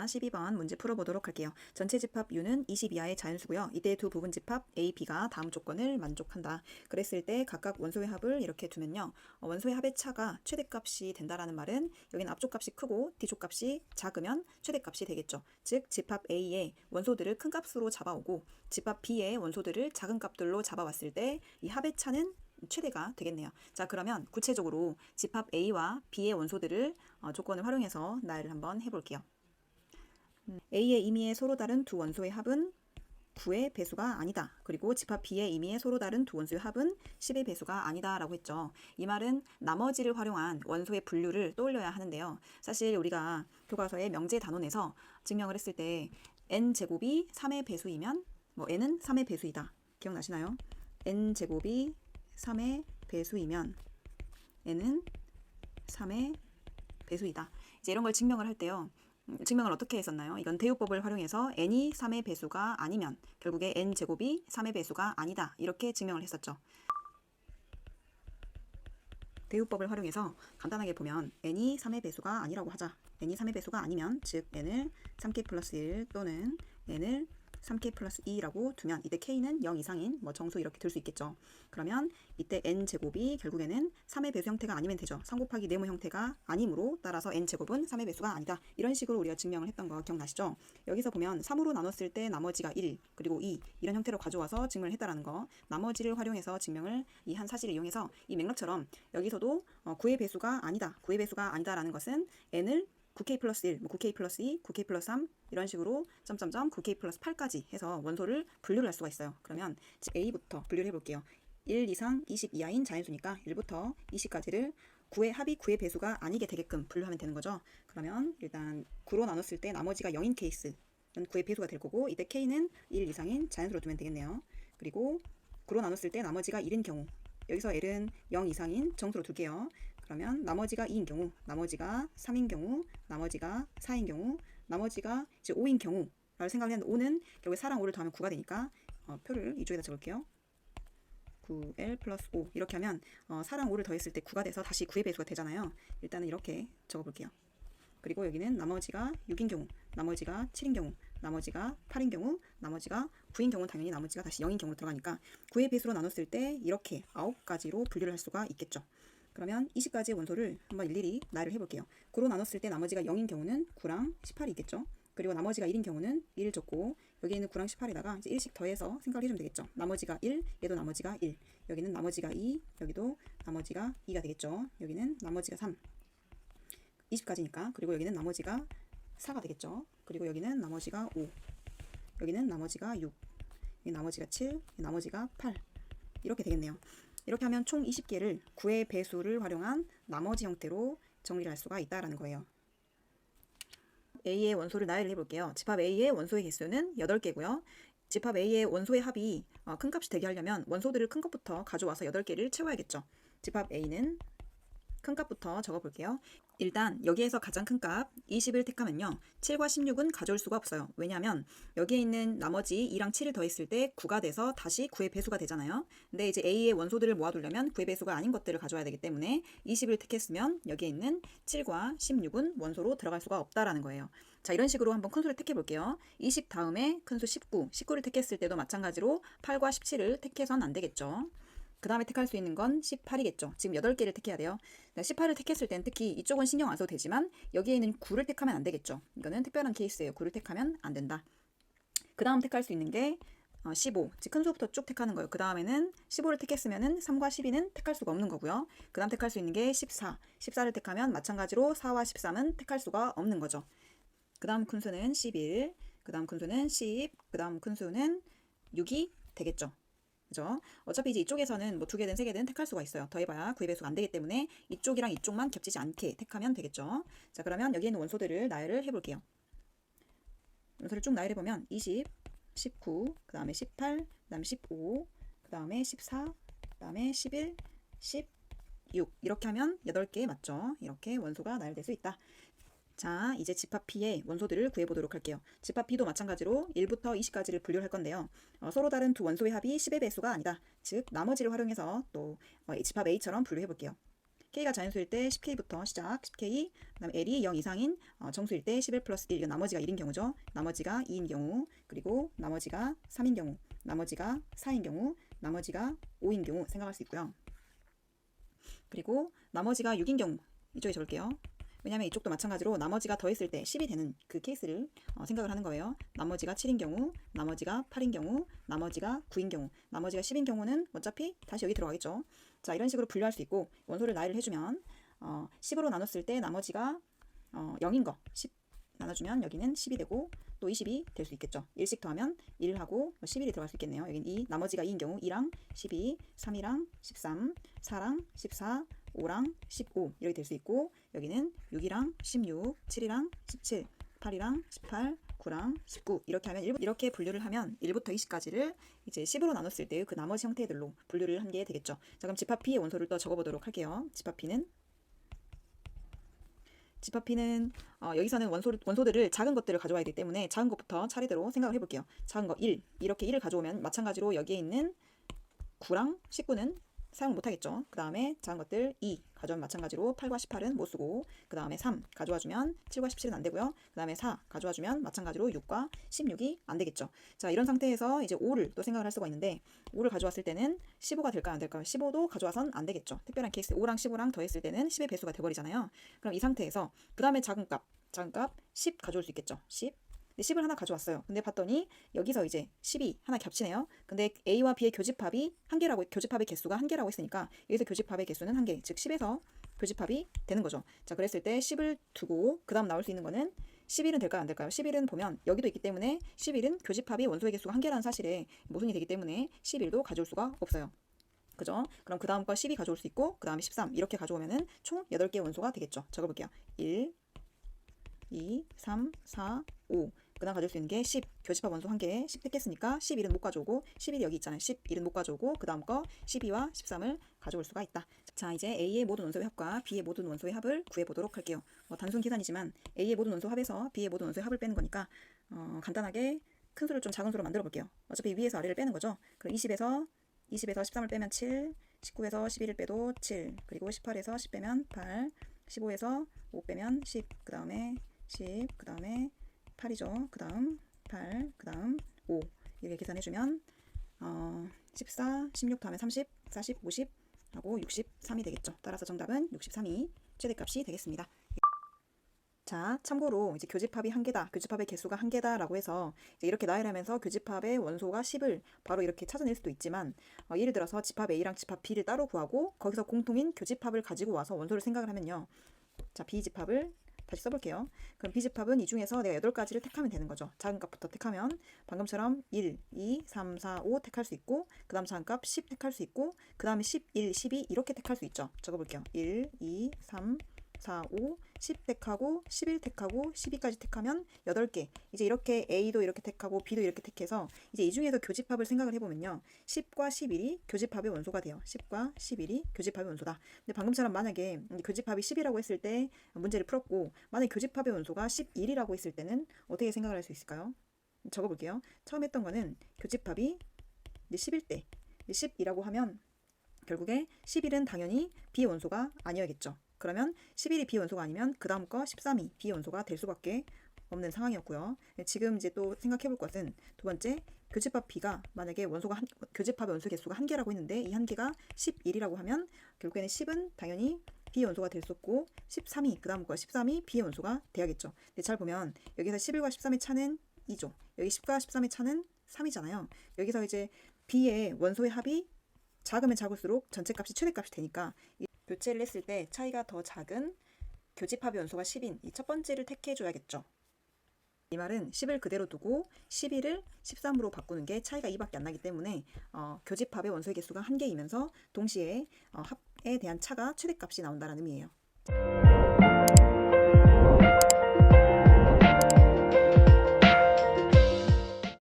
12번 문제 풀어보도록 할게요. 전체 집합 U는 20 이하의 자연수고요. 이때 두 부분 집합 A, B가 다음 조건을 만족한다. 그랬을 때 각각 원소의 합을 이렇게 두면요. 원소의 합의 차가 최대값이 된다라는 말은 여기는 앞쪽 값이 크고 뒤쪽 값이 작으면 최대값이 되겠죠. 즉 집합 A의 원소들을 큰 값으로 잡아오고 집합 B의 원소들을 작은 값들로 잡아왔을 때 이 합의 차는 최대가 되겠네요. 자, 그러면 구체적으로 집합 A와 B의 원소들을 조건을 활용해서 나열을 한번 해볼게요. A의 임의의 서로 다른 두 원소의 합은 9의 배수가 아니다. 그리고 집합 B의 임의의 서로 다른 두 원소의 합은 10의 배수가 아니다 라고 했죠. 이 말은 나머지를 활용한 원소의 분류를 떠올려야 하는데요. 사실 우리가 교과서의 명제 단원에서 증명을 했을 때 n제곱이 3의 배수이면 n은 3의 배수이다. 기억나시나요? n제곱이 3의 배수이면 n은 3의 배수이다. 이제 이런 걸 증명을 할 때요. 증명을 어떻게 했었나요? 이건 대요법을 활용해서 n이 3의 배수가 아니면 결국에 n제곱이 3의 배수가 아니다. 이렇게 증명을 했었죠. 대요법을 활용해서 간단하게 보면 n이 3의 배수가 아니라고 하자. n이 3의 배수가 아니면 즉 n을 3k 플러스 1 또는 n을 3k 플러스 2라고 두면 이때 k는 0 이상인 정수 이렇게 들 수 있겠죠. 그러면 이때 n제곱이 결국에는 3의 배수 형태가 아니면 되죠. 3 곱하기 네모 형태가 아니므로 따라서 n제곱은 3의 배수가 아니다. 이런 식으로 우리가 증명을 했던 거 기억나시죠? 여기서 보면 3으로 나눴을 때 나머지가 1 그리고 2 이런 형태로 가져와서 증명을 했다라는 거. 나머지를 활용해서 증명을 이 한 사실을 이용해서 이 맥락처럼 여기서도 9의 배수가 아니다. 9의 배수가 아니다라는 것은 n을 9k 플러스 1, 9k 플러스 2, 9k 플러스 3 이런 식으로 9k 플러스 8까지 해서 원소를 분류를 할 수가 있어요. 그러면 A부터 분류를 해볼게요. 1 이상 20 이하인 자연수니까 1부터 20까지를 9의 합이 9의 배수가 아니게 되게끔 분류하면 되는 거죠. 그러면 일단 9로 나눴을 때 나머지가 0인 케이스 는 9의 배수가 될 거고 이때 K는 1 이상인 자연수로 두면 되겠네요. 그리고 9로 나눴을 때 나머지가 1인 경우 여기서 L은 0 이상인 정수로 둘게요. 그러면 나머지가 2인 경우, 나머지가 3인 경우, 나머지가 4인 경우, 나머지가 이제 5인 경우라고 생각을 했는데 5는 결국에 4랑 5를 더하면 9가 되니까 표를 이쪽에다 적을게요. 9L 플러스 5 이렇게 하면 4랑 5를 더했을 때 9가 돼서 다시 9의 배수가 되잖아요. 일단은 이렇게 적어볼게요. 그리고 여기는 나머지가 6인 경우, 나머지가 7인 경우, 나머지가 8인 경우, 나머지가 9인 경우 당연히 나머지가 다시 0인 경우로 들어가니까 9의 배수로 나눴을 때 이렇게 9가지로 분류를 할 수가 있겠죠. 그러면 20가지의 원소를 한번 일일이 나열을 해볼게요. 9로 나눴을 때 나머지가 0인 경우는 9랑 18이 있겠죠. 그리고 나머지가 1인 경우는 1을 적고 여기 있는 9랑 18에다가 이제 1씩 더해서 생각을 해주면 되겠죠. 나머지가 1, 얘도 나머지가 1, 여기는 나머지가 2, 여기도 나머지가 2가 되겠죠. 여기는 나머지가 3, 20가지니까. 그리고 여기는 나머지가 4가 되겠죠. 그리고 여기는 나머지가 5, 여기는 나머지가 6, 여기 나머지가 7, 나머지가 8 이렇게 되겠네요. 이렇게 하면 총 20개를 9의 배수를 활용한 나머지 형태로 정리를 할 수가 있다라는 거예요. A의 원소를 나열을 해볼게요. 집합 A의 원소의 개수는 8개고요. 집합 A의 원소의 합이 큰 값이 되게 하려면 원소들을 큰 것부터 가져와서 8개를 채워야겠죠. 집합 A는 큰 값부터 적어볼게요. 일단 여기에서 가장 큰 값 20을 택하면요. 7과 16은 가져올 수가 없어요. 왜냐하면 여기에 있는 나머지 2랑 7을 더했을 때 9가 돼서 다시 9의 배수가 되잖아요. 근데 이제 A의 원소들을 모아두려면 9의 배수가 아닌 것들을 가져와야 되기 때문에 20을 택했으면 여기에 있는 7과 16은 원소로 들어갈 수가 없다라는 거예요. 자, 이런 식으로 한번 큰수를 택해 볼게요. 20 다음에 큰수 19, 19를 택했을 때도 마찬가지로 8과 17을 택해서는 안 되겠죠. 그 다음에 택할 수 있는 건 18이겠죠. 지금 8개를 택해야 돼요. 18을 택했을 땐 특히 이쪽은 신경 안 써도 되지만 여기에 있는 9를 택하면 안 되겠죠. 이거는 특별한 케이스예요. 9를 택하면 안 된다. 그 다음 택할 수 있는 게 15, 즉 큰 수부터 쭉 택하는 거예요. 그 다음에는 15를 택했으면 3과 12는 택할 수가 없는 거고요. 그 다음 택할 수 있는 게 14, 14를 택하면 마찬가지로 4와 13은 택할 수가 없는 거죠. 그 다음 큰 수는 11, 그 다음 큰 수는 10, 그 다음 큰 수는 6이 되겠죠. 그죠? 어차피 이제 이쪽에서는 뭐 2개든 3개든 택할 수가 있어요. 더해봐야 9의 배수가 안 되기 때문에 이쪽이랑 이쪽만 겹치지 않게 택하면 되겠죠. 자, 그러면 여기에 있는 원소들을 나열을 해볼게요. 원소를 쭉 나열해보면 20, 19, 그 다음에 18, 그 다음에 15, 그 다음에 14, 그 다음에 11, 16 이렇게 하면 8개 맞죠? 이렇게 원소가 나열될 수 있다. 자, 이제 집합 P의 원소들을 구해보도록 할게요. 집합 P도 마찬가지로 1부터 20까지를 분류를 할 건데요. 서로 다른 두 원소의 합이 10의 배수가 아니다. 즉 나머지를 활용해서 또 집합 A처럼 분류해볼게요. K가 자연수일 때 10K부터 시작. 10K. 그다음에 L이 0 이상인 정수일 때 11 플러스 1. 이건 나머지가 1인 경우죠. 나머지가 2인 경우, 그리고 나머지가 3인 경우, 나머지가 4인 경우, 나머지가 5인 경우 생각할 수 있고요. 그리고 나머지가 6인 경우 이쪽에 적을게요. 왜냐하면 이쪽도 마찬가지로 나머지가 더했을 때 10이 되는 그 케이스를 생각을 하는 거예요. 나머지가 7인 경우, 나머지가 8인 경우, 나머지가 9인 경우, 나머지가 10인 경우는 어차피 다시 여기 들어가겠죠. 자, 이런 식으로 분류할 수 있고, 원소를 나열을 해주면 10으로 나눴을 때 나머지가 0인 거 10 나눠주면 여기는 10이 되고 또 20이 될 수 있겠죠. 1씩 더하면 1하고 11이 들어갈 수 있겠네요. 여기는 2, 나머지가 2인 경우 2랑 12, 3이랑 13, 4랑 14, 5랑 15 이렇게 될 수 있고, 여기는 6이랑 16, 7이랑 17, 8이랑 18, 9랑 19 이렇게 하면 이렇게 분류를 하면 1부터 20까지를 이제 10으로 나눴을 때의 그 나머지 형태들로 분류를 한 게 되겠죠. 자, 그럼 집합 P의 원소를 또 적어보도록 할게요. 집합 P는 여기서는 원소들을 작은 것들을 가져와야 되기 때문에 작은 것부터 차례대로 생각을 해볼게요. 작은 거 1, 이렇게 1을 가져오면 마찬가지로 여기에 있는 9랑 19는 사용 못하겠죠. 그 다음에 작은 것들 2 가져오면 마찬가지로 8과 18은 못쓰고, 그 다음에 3 가져와주면 7과 17은 안되고요. 그 다음에 4 가져와주면 마찬가지로 6과 16이 안되겠죠. 자, 이런 상태에서 이제 5를 또 생각을 할 수가 있는데, 5를 가져왔을 때는 15가 될까요 안될까요? 15도 가져와선 안되겠죠. 특별한 케이스 5랑 15랑 더했을 때는 10의 배수가 돼버리잖아요. 그럼 이 상태에서 그 다음에 작은 값 10 가져올 수 있겠죠. 10. 근데 10을 하나 가져왔어요. 근데 봤더니 여기서 이제 10이 하나 겹치네요. 근데 A와 B의 교집합이 한 개라고, 교집합의 개수가 한 개라고 했으니까 여기서 교집합의 개수는 한 개, 즉 10에서 교집합이 되는 거죠. 자, 그랬을 때 10을 두고 그 다음 나올 수 있는 거는 11은 될까요 안 될까요? 11은 보면 여기도 있기 때문에 11은 교집합이 원소의 개수가 한 개라는 사실에 모순이 되기 때문에 11도 가져올 수가 없어요. 그죠? 그럼 그 다음 거 12 가져올 수 있고, 그 다음에 13 이렇게 가져오면은 총 8개의 원소가 되겠죠. 적어볼게요. 1, 2, 3, 4, 5. 그 다음 가질 수 있는 게 10. 교집합 원소 한 개에 10 택했으니까 11은 못 가져오고, 11이 여기 있잖아요. 11은 못 가져오고, 그 다음 거 12와 13을 가져올 수가 있다. 자, 이제 A의 모든 원소의 합과 B의 모든 원소의 합을 구해보도록 할게요. 단순 계산이지만 A의 모든 원소 합에서 B의 모든 원소의 합을 빼는 거니까 간단하게 큰 수를 좀 작은 수로 만들어 볼게요. 어차피 위에서 아래를 빼는 거죠. 그럼 20에서 13을 빼면 7, 19에서 11을 빼도 7, 그리고 18에서 10 빼면 8, 15에서 5 빼면 10, 그 다음에 10, 그 다음에 8이죠. 그 다음 8, 그 다음 5 이렇게 계산해주면 14, 16 다음에 30, 40, 50 하고 63이 되겠죠. 따라서 정답은 63이 최대값이 되겠습니다. 자, 참고로 이제 교집합이 한 개다, 교집합의 개수가 한 개다라고 해서 이제 이렇게 나열하면서 교집합의 원소가 10을 바로 이렇게 찾아낼 수도 있지만, 예를 들어서 집합 A랑 집합 B를 따로 구하고 거기서 공통인 교집합을 가지고 와서 원소를 생각을 하면요. 자, B집합을 다시 써볼게요. 그럼 B집합은 이 중에서 내가 8가지를 택하면 되는 거죠. 작은 값부터 택하면 방금처럼 1, 2, 3, 4, 5 택할 수 있고, 그 다음 작은 값 10 택할 수 있고, 그 다음에 11, 12 이렇게 택할 수 있죠. 적어볼게요. 1, 2, 3, 4, 5, 10 택하고 11 택하고 12까지 택하면 8개. 이제 이렇게 A도 이렇게 택하고 B도 이렇게 택해서 이제 이 중에서 교집합을 생각을 해보면요. 10과 11이 교집합의 원소가 돼요. 10과 11이 교집합의 원소다. 근데 방금처럼 만약에 교집합이 10이라고 했을 때 문제를 풀었고, 만약에 교집합의 원소가 11이라고 했을 때는 어떻게 생각을 할 수 있을까요? 적어볼게요. 처음 했던 거는 교집합이 10일 때 10이라고 하면 결국에 11은 당연히 B의 원소가 아니어야겠죠. 그러면 11이 B 원소가 아니면 그 다음 거 13이 B 원소가 될 수밖에 없는 상황이었고요. 지금 이제 또 생각해 볼 것은 두 번째, 교집합 B가 만약에 교집합의 원소 개수가 한 개라고 했는데 이 한 개가 11이라고 하면 결국에는 10은 당연히 B 원소가 될 수 없고 13이 그 다음 거 13이 B의 원소가 돼야겠죠. 근데 잘 보면 여기서 11과 13의 차는 2죠. 여기 10과 13의 차는 3이잖아요. 여기서 이제 B의 원소의 합이 작으면 작을수록 전체 값이 최대값이 되니까 교체를 했을 때 차이가 더 작은 교집합의 원소가 10인 이 첫 번째를 택해줘야겠죠. 이 말은 10을 그대로 두고 11을 13으로 바꾸는 게 차이가 2밖에 안 나기 때문에 교집합의 원소의 개수가 한 개이면서 동시에 합에 대한 차가 최대값이 나온다는 의미예요.